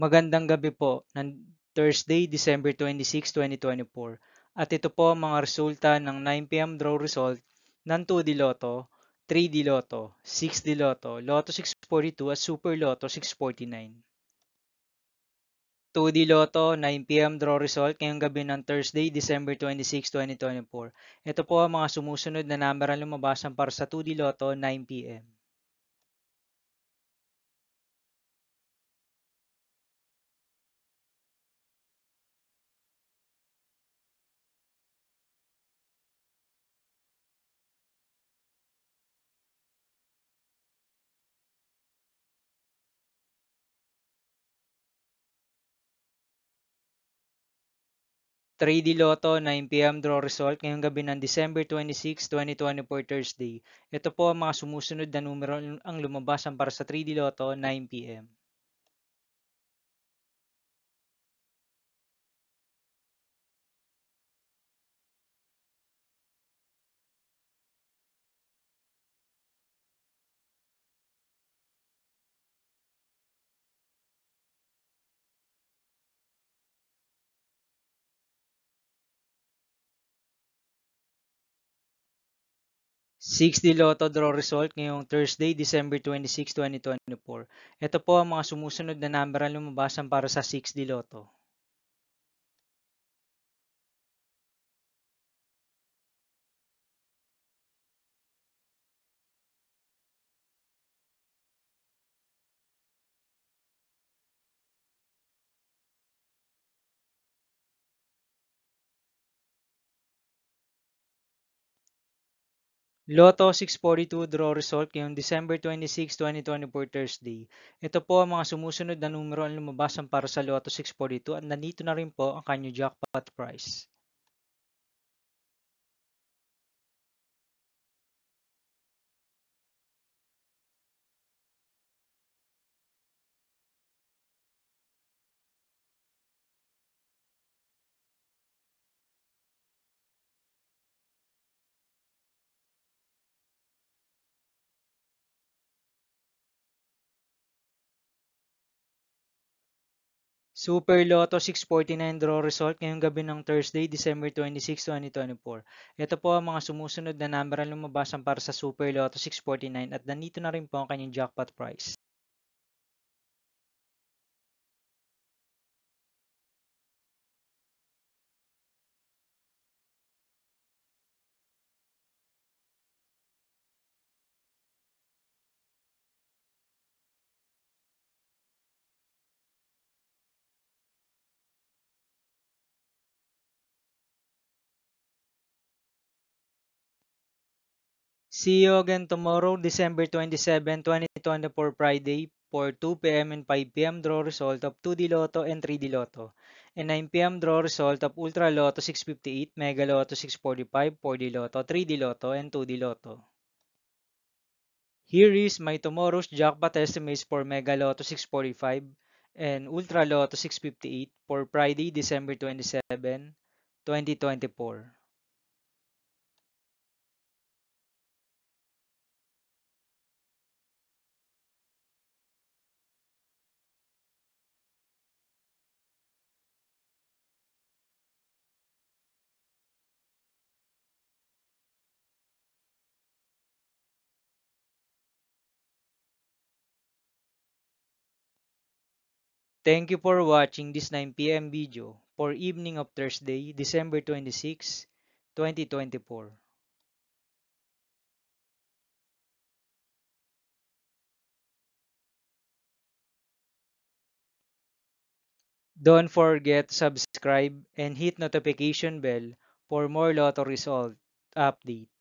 Magandang gabi po ng Thursday, December 26, 2024. At ito po ang mga resulta ng 9 p.m. draw result ng 2D Lotto, 3D Lotto, 6D Lotto, Lotto 642 at Super Lotto 649. 2D Lotto, 9 p.m. draw result ngayong gabi ng Thursday, December 26, 2024. Ito po ang mga sumusunod na number ang lumabasan para sa 2D Lotto 9 p.m. 3D Lotto 9 p.m. draw result ngayong gabi ng December 26, 2024 Thursday. Ito po ang mga sumusunod na numero ang lumabasan para sa 3D Lotto 9 p.m. 6D Lotto draw result ngayong Thursday, December 26, 2024. Ito po ang mga sumusunod na number ang lumabasan para sa 6D Lotto. Lotto 642 draw result ngayong December 26, 2024 Thursday. Ito po ang mga sumusunod na numero ang lumabasan para sa Lotto 642 at nandito na rin po ang kanyang jackpot price. Super Lotto 649 draw result ngayong gabi ng Thursday, December 26, 2024. Ito po ang mga sumusunod na number ang lumabasan para sa Super Lotto 649 at nandito na rin po ang kanyang jackpot price. See you again tomorrow, December 27, 2024 Friday for 2 p.m. and 5 p.m. draw result of 2D Lotto and 3D Lotto and 9 p.m. draw result of Ultra Lotto 658, Mega Lotto 645, 4D Lotto, 3D Lotto, and 2D Lotto. Here is my tomorrow's jackpot estimates for Mega Lotto 645 and Ultra Lotto 658 for Friday, December 27, 2024. Thank you for watching this 9 p.m. video for evening of Thursday, December 26, 2024. Don't forget to subscribe and hit notification bell for more lotto result update.